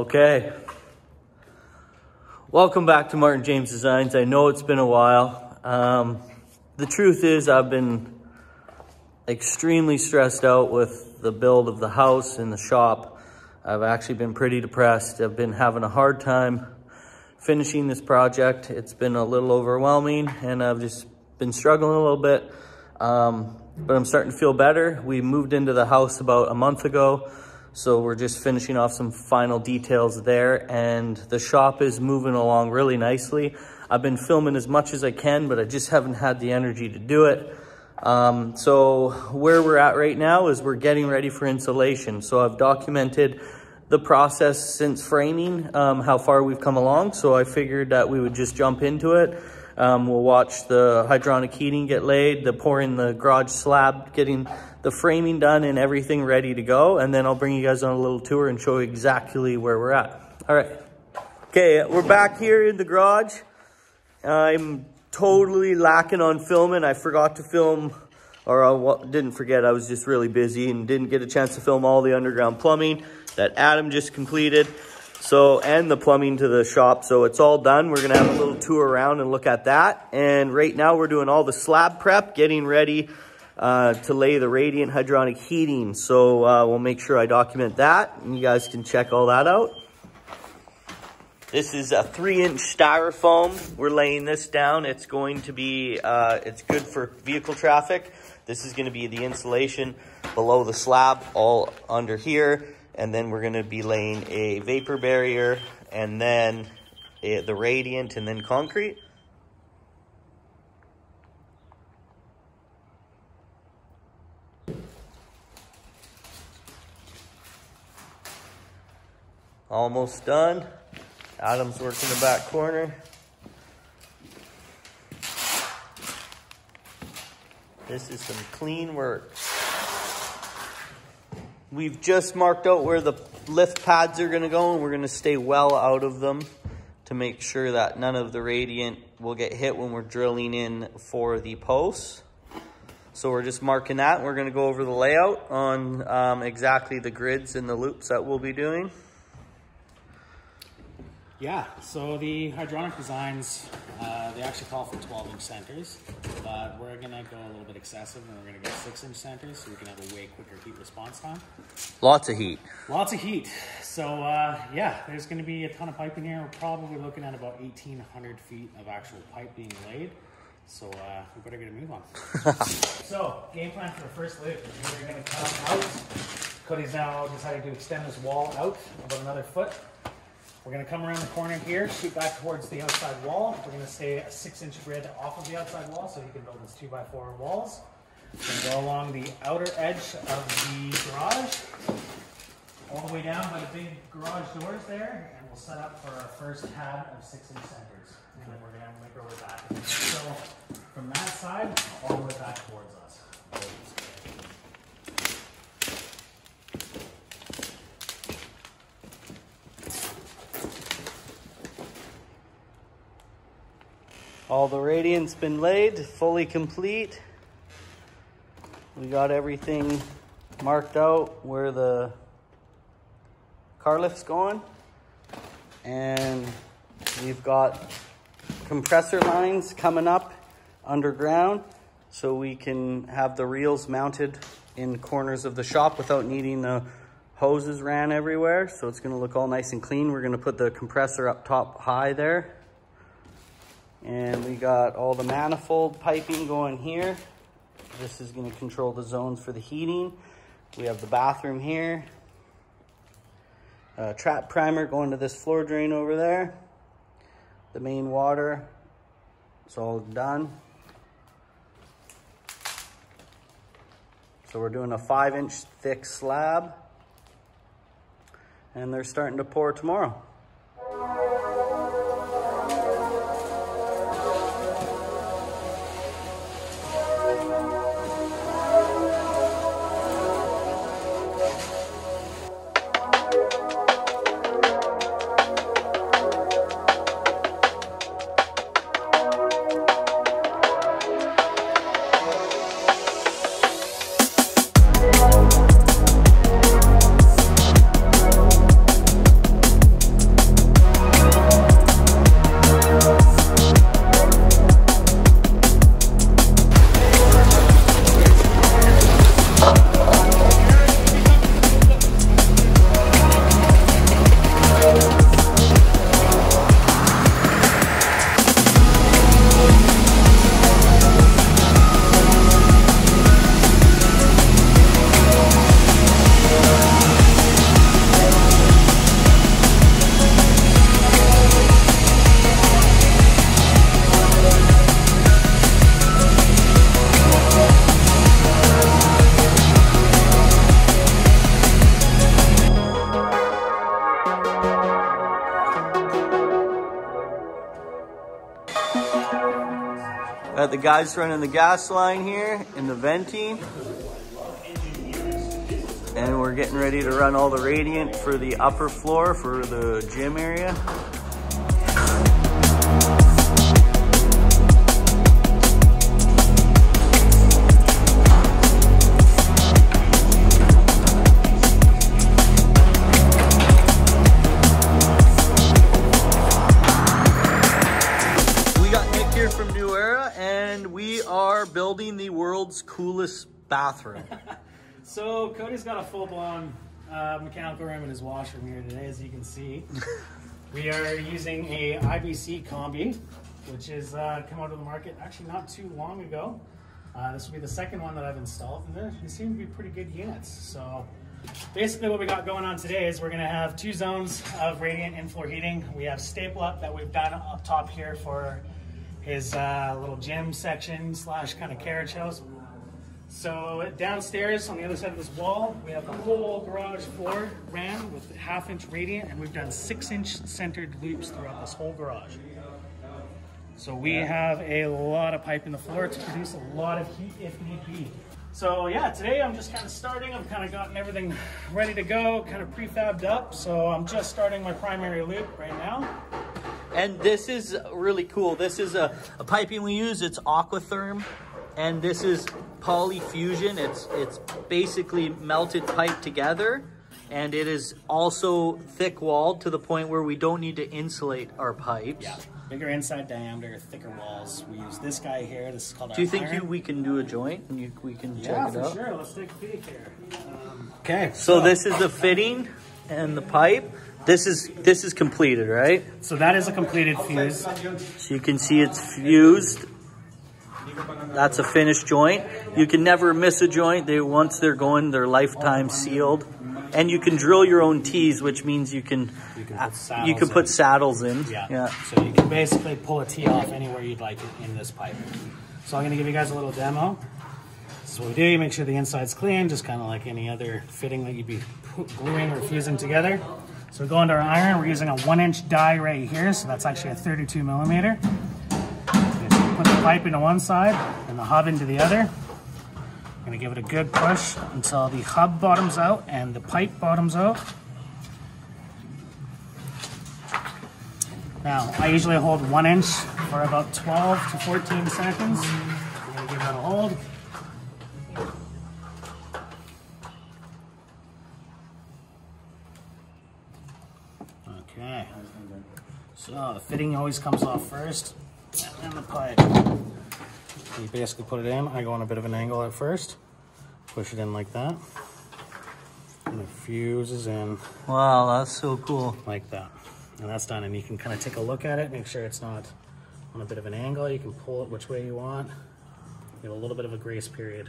Okay. Welcome back to Martin James Designs. I know it's been a while. The truth is I've been extremely stressed out with the build of the house and the shop. I've actually been pretty depressed. I've been having a hard time finishing this project. It's been a little overwhelming and I've just been struggling a little bit. But I'm starting to feel better. We moved into the house about a month ago, so we're just finishing off some final details there, and the shop is moving along really nicely. I've been filming as much as I can, but I just haven't had the energy to do it. So where we're at right now is we're getting ready for installation. So I've documented the process since framing, how far we've come along. So I figured that we would just jump into it. We'll watch the hydronic heating get laid, the pouring the garage slab, getting the framing done and everything ready to go. And then I'll bring you guys on a little tour and show you exactly where we're at. All right. Okay, we're back here in the garage. I'm totally lacking on filming. I forgot to film, or I didn't forget, I was just really busy and didn't get a chance to film all the underground plumbing that Adam just completed. So, and the plumbing to the shop. So it's all done. We're gonna have a little tour around and look at that. And right now we're doing all the slab prep, getting ready to lay the radiant hydronic heating. So we'll make sure I document that and you guys can check all that out. This is a 3-inch styrofoam. We're laying this down. It's going to be, it's good for vehicle traffic. This is gonna be the insulation below the slab, all under here. And then we're gonna be laying a vapor barrier and then the radiant and then concrete. Almost done. Adam's working the back corner. This is some clean work. We've just marked out where the lift pads are gonna go, and we're gonna stay well out of them to make sure that none of the radiant will get hit when we're drilling in for the posts. So we're just marking that. We're gonna go over the layout on exactly the grids and the loops that we'll be doing. Yeah, so the hydronic designs, they actually call for 12-inch centers, but we're gonna go a little bit excessive and we're gonna go 6-inch centers so we can have a way quicker heat response time. Lots of heat. Lots of heat. So yeah, there's gonna be a ton of pipe in here. We're probably looking at about 1,800 feet of actual pipe being laid. So we better get a move on. So game plan for the first lift is we're gonna come out. Kodi's now decided to extend this wall out about another foot. We're gonna come around the corner here, shoot back towards the outside wall. We're gonna stay a 6-inch grid off of the outside wall so you can build this 2x4 walls. We're gonna go along the outer edge of the garage, all the way down by the big garage doors there, and we'll set up for our first pad of 6-inch centers. And then we're gonna make our way back. So from that side, all the way back towards us. All the radiant's been laid, fully complete. We got everything marked out where the car lift's going. And we've got compressor lines coming up underground so we can have the reels mounted in corners of the shop without needing the hoses ran everywhere. So it's gonna look all nice and clean. We're gonna put the compressor up top high there. And we got all the manifold piping going here. This is going to control the zones for the heating. We have the bathroom here. Trap primer going to this floor drain over there. The main water. It's all done. So we're doing a 5-inch thick slab. And they're starting to pour tomorrow. Got the guys running the gas line here and the venting. And we're getting ready to run all the radiant for the upper floor for the gym area. Building the world's coolest bathroom. So Cody's got a full-blown mechanical room in his washroom here today, as you can see. We are using a IBC combi, which is come out of the market actually not too long ago. This will be the second one that I've installed, and they seem to be pretty good units. So basically what we got going on today is we're going to have 2 zones of radiant in-floor heating. We have staple up that we've done up top here for his little gym section slash kind of carriage house. So downstairs on the other side of this wall, we have the whole garage floor ran with 1/2-inch radiant, and we've done 6-inch centered loops throughout this whole garage. So we have a lot of pipe in the floor to produce a lot of heat if need be. So yeah, today I'm just kind of starting. I've kind of gotten everything ready to go, kind of prefabbed up. So I'm just starting my primary loop right now. And this is really cool. This is a piping we use. It's Aquatherm, and this is polyfusion. It's basically melted pipe together, and it is also thick walled to the point where we don't need to insulate our pipes. Yeah, bigger inside diameter, thicker walls. We use this guy here. This is called. Do you think we can do a joint and we can check it out? Yeah, for sure. Let's take a peek here. Okay. So this is the fitting and the pipe. This is completed, right? So that is a completed fuse. So you can see it's fused. That's a finished joint. You can never miss a joint. Once they're going, they're lifetime sealed. And you can drill your own tees, which means you can put saddles in. Yeah. So you can basically pull a tee off anywhere you'd like it in this pipe. So I'm going to give you guys a little demo. This is what we do. You make sure the inside's clean, just kind of like any other fitting that you'd be gluing or fusing together. So we're going to our iron. We're using a 1-inch die right here, so that's actually a 32 millimeter. Put the pipe into one side and the hub into the other. I'm going to give it a good push until the hub bottoms out and the pipe bottoms out. Now, I usually hold 1 inch for about 12 to 14 seconds. I'm going to give that a hold. Okay, so the fitting always comes off first, and then the pipe. You basically put it in. I go on a bit of an angle at first, push it in like that, and it fuses in. Wow, that's so cool. Like that. And that's done, and you can kind of take a look at it, make sure it's not on a bit of an angle. You can pull it which way you want. You have a little bit of a grace period.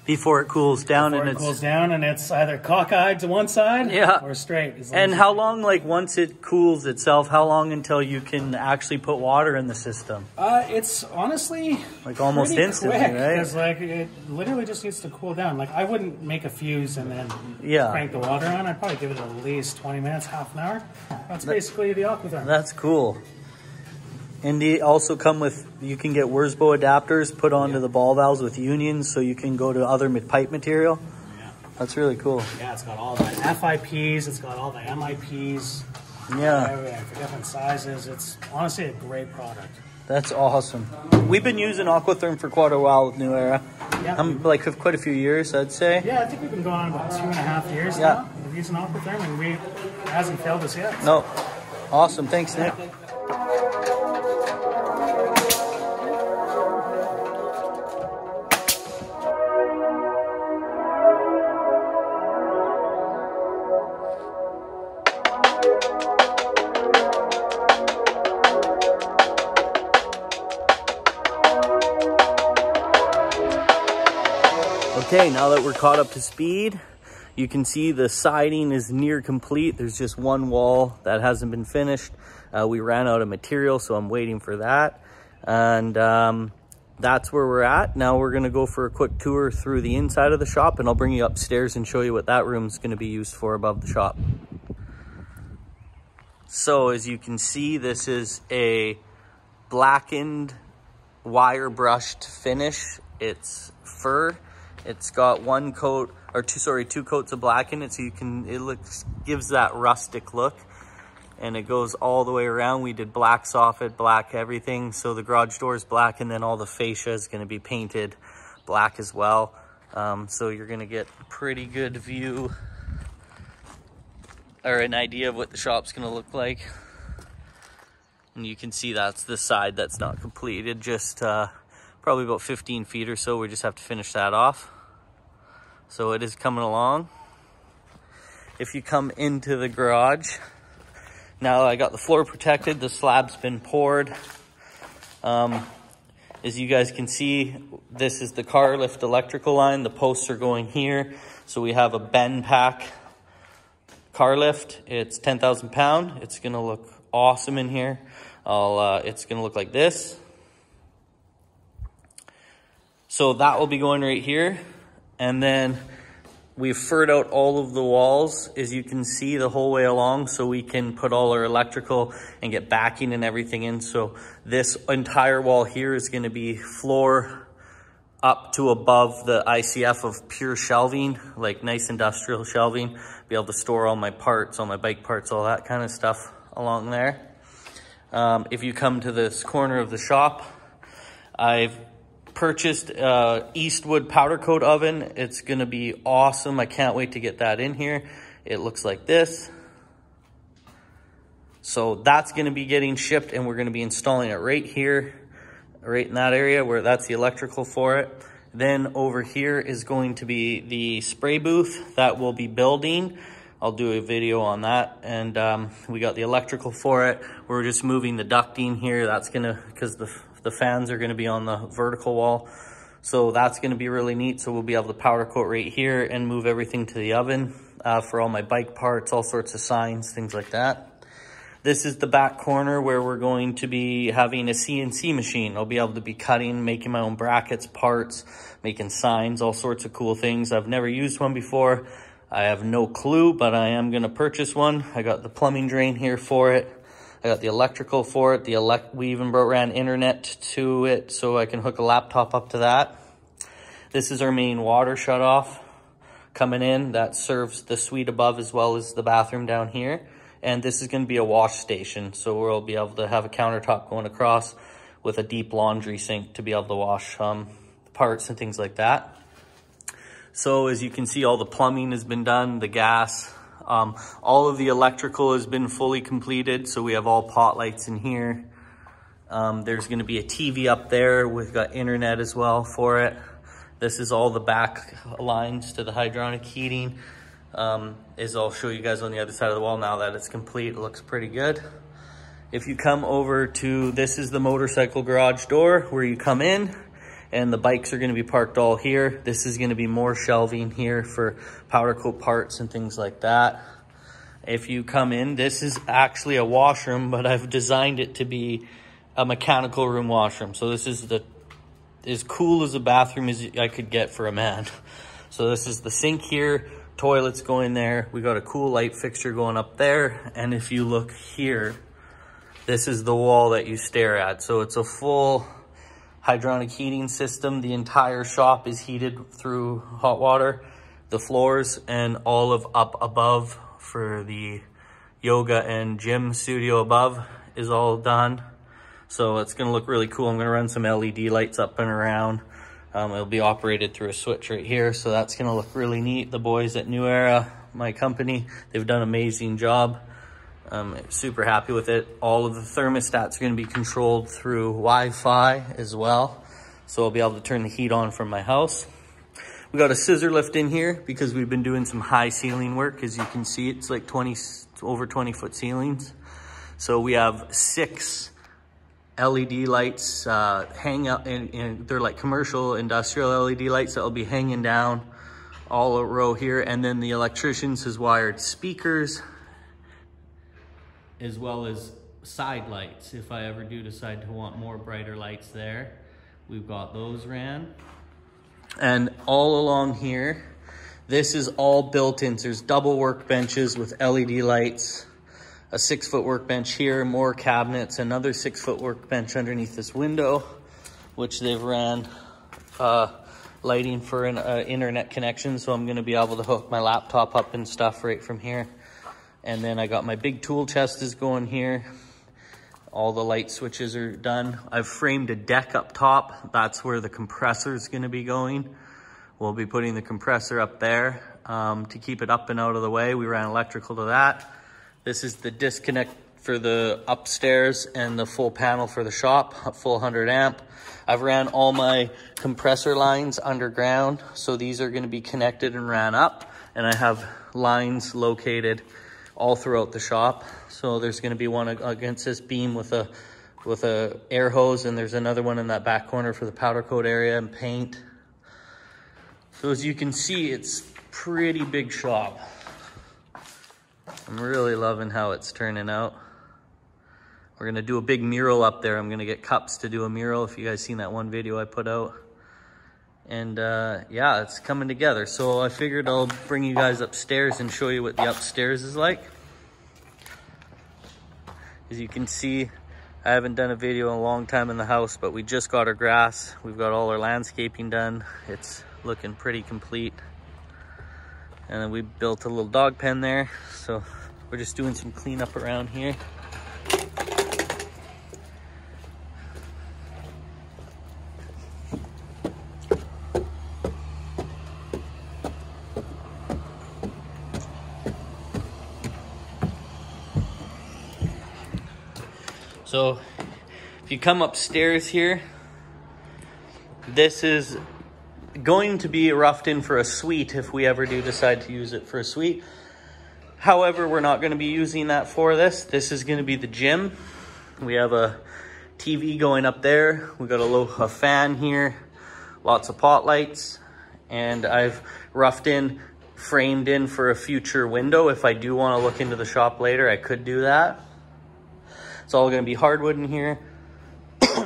Before it cools down, Cools down, and it's either cockeyed to one side, or straight. And how long, like once it cools itself, how long until you can actually put water in the system? It's honestly like almost instantly, quick, right? Because like it literally just needs to cool down. Like I wouldn't make a fuse and then crank the water on. I'd probably give it at least 20 minutes, half an hour. That's basically the Aquatherm. That's cool. And they also come with, you can get Wurzbo adapters put onto the ball valves with unions, so you can go to other pipe material. Yeah. That's really cool. Yeah, it's got all the FIPs, it's got all the MIPs. Yeah. Everything for different sizes. It's honestly a great product. That's awesome. We've been using Aquatherm for quite a while with New Era. Yeah. Like quite a few years, I'd say. Yeah, I think we've been going on about 2.5 years now. We're using Aquatherm, and it hasn't failed us yet. No. Awesome. Thanks, Nick. Okay, now that we're caught up to speed, you can see the siding is near complete. There's just one wall that hasn't been finished. We ran out of material, so I'm waiting for that. And that's where we're at. Now we're gonna go for a quick tour through the inside of the shop, and I'll bring you upstairs and show you what that room's gonna be used for above the shop. So as you can see, this is a blackened wire brushed finish. It's fur. It's got one coat, or two coats of black in it, so gives that rustic look. And it goes all the way around. We did black soffit, black everything. So the garage door is black, and then all the fascia is going to be painted black as well. So you're going to get a pretty good view, or an idea of what the shop's going to look like. And you can see that's the side that's not completed, just probably about 15 feet or so. We just have to finish that off. So it is coming along. If you come into the garage, now I got the floor protected, the slab's been poured. As you guys can see, this is the car lift electrical line. The posts are going here. So we have a bend pack car lift. It's 10,000 pound. It's gonna look awesome in here. It's gonna look like this. So that will be going right here. And then we've furred out all of the walls, as you can see, the whole way along, so we can put all our electrical and get backing and everything in. So this entire wall here is going to be floor up to above the ICF of pure shelving, like nice industrial shelving. Be able to store all my parts, all my bike parts, all that kind of stuff along there. If you come to this corner of the shop, I've purchased Eastwood powder coat oven. It's gonna be awesome. I can't wait to get that in here. It looks like this. So that's gonna be getting shipped, and we're gonna be installing it right here, right in that area where that's the electrical for it. Then over here is going to be the spray booth that we'll be building. I'll do a video on that. And we got the electrical for it. We're just moving the ducting here. That's gonna, because the fans are going to be on the vertical wall. So that's going to be really neat. So we'll be able to powder coat right here and move everything to the oven for all my bike parts, all sorts of signs, things like that. This is the back corner where we're going to be having a CNC machine. I'll be able to be cutting, making my own brackets, parts, making signs, all sorts of cool things. I've never used one before. I have no clue, but I am going to purchase one. I got the plumbing drain here for it. I got the electrical for it. We even ran internet to it so I can hook a laptop up to that. This is our main water shutoff coming in that serves the suite above as well as the bathroom down here. And this is going to be a wash station. So we'll be able to have a countertop going across with a deep laundry sink to be able to wash parts and things like that. So as you can see, all the plumbing has been done, the gas. All of the electrical has been fully completed, so we have all pot lights in here. There's going to be a TV up there. We've got internet as well for it. This is all the back lines to the hydronic heating. As I'll show you guys on the other side of the wall now that it's complete. It looks pretty good. If you come over to, this is the motorcycle garage door where you come in. And the bikes are going to be parked all here. This is going to be more shelving here for powder coat parts and things like that. If you come in, this is actually a washroom, but I've designed it to be a mechanical room washroom. So this is as cool as a bathroom as I could get for a man. So this is the sink here, toilets going there. We got a cool light fixture going up there. And if you look here, this is the wall that you stare at. So it's a full hydronic heating system. The entire shop is heated through hot water. The floors and all of up above for the yoga and gym studio above is all done. So it's gonna look really cool. I'm gonna run some LED lights up and around. It'll be operated through a switch right here. So that's gonna look really neat. The boys at New Era, my company, they've done an amazing job. I'm super happy with it. All of the thermostats are going to be controlled through Wi-Fi as well. So I'll be able to turn the heat on from my house. We got a scissor lift in here because we've been doing some high ceiling work. As you can see, it's like over 20 foot ceilings. So we have 6 LED lights hang up, and they're like commercial industrial LED lights that will be hanging down all a row here. And then the electricians has wired speakers, as well as side lights. If I ever do decide to want more brighter lights there, we've got those ran. And all along here, this is all built in. There's double workbenches with LED lights, a 6-foot workbench here, more cabinets, another 6-foot workbench underneath this window. which they've ran lighting for an internet connection. So I'm gonna be able to hook my laptop up and stuff right from here. And then I got my big tool chest is going here. All the light switches are done. I've framed a deck up top. That's where the compressor is gonna be going. We'll be putting the compressor up there to keep it up and out of the way. We ran electrical to that. This is the disconnect for the upstairs and the full panel for the shop, a full 100 amp. I've ran all my compressor lines underground. So these are gonna be connected and ran up. And I have lines located all throughout the shop. So there's gonna be one against this beam with a air hose, and there's another one in that back corner for the powder coat area and paint. So as you can see, it's pretty big shop. I'm really loving how it's turning out. We're gonna do a big mural up there. I'm gonna get cups to do a mural, if you guys seen that one video I put out. And yeah, it's coming together. So I figured I'll bring you guys upstairs and show you what the upstairs is like. As you can see, I haven't done a video in a long time in the house, but we just got our grass. We've got all our landscaping done. It's looking pretty complete. And then we built a little dog pen there. So we're just doing some cleanup around here. So if you come upstairs here, this is going to be roughed in for a suite if we ever do decide to use it for a suite. However, we're not going to be using that for this. This is going to be the gym. We have a TV going up there. We got a fan here, lots of pot lights, and I've roughed in, framed in for a future window. If I do want to look into the shop later, I could do that. It's all gonna be hardwood in here.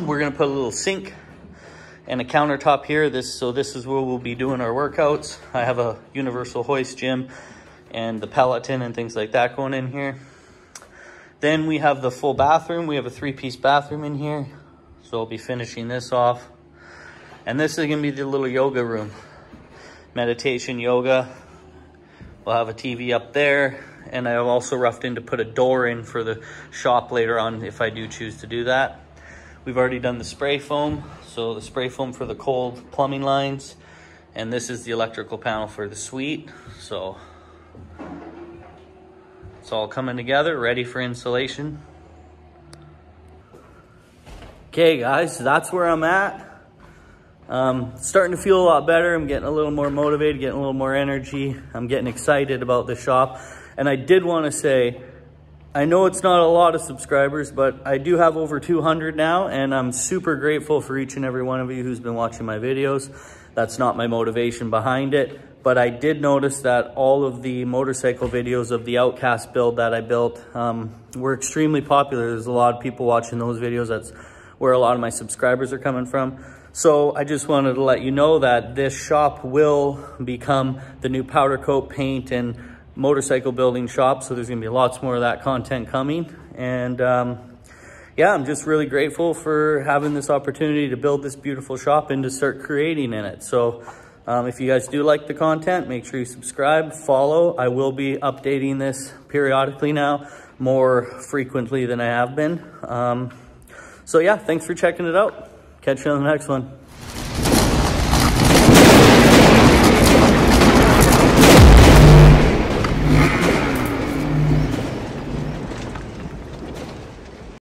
We're gonna put a little sink and a countertop here. So this is where we'll be doing our workouts. I have a universal hoist gym and the Peloton and things like that going in here. Then we have the full bathroom. We have a 3-piece bathroom in here. So I'll be finishing this off. And this is gonna be the little yoga room. Meditation, yoga. We'll have a TV up there. And I've also roughed in to put a door in for the shop later on if I do choose to do that. We've already done the spray foam. So the spray foam for the cold plumbing lines. And this is the electrical panel for the suite. So it's all coming together, ready for installation. Okay guys, so that's where I'm at. Starting to feel a lot better. I'm getting a little more motivated, getting a little more energy. I'm getting excited about the shop. And I did want to say, I know it's not a lot of subscribers, but I do have over 200 now, and I'm super grateful for each and every one of you who's been watching my videos. That's not my motivation behind it, but I did notice that all of the motorcycle videos of the Outcast build that I built were extremely popular. There's a lot of people watching those videos. That's where a lot of my subscribers are coming from. So I just wanted to let you know that this shop will become the new powder coat, paint, and motorcycle building shop. So there's gonna be lots more of that content coming. And yeah, I'm just really grateful for having this opportunity to build this beautiful shop and to start creating in it. So if you guys do like the content, make sure you subscribe, follow. I will be updating this periodically now, more frequently than I have been. So yeah, thanks for checking it out. Catch you on the next one.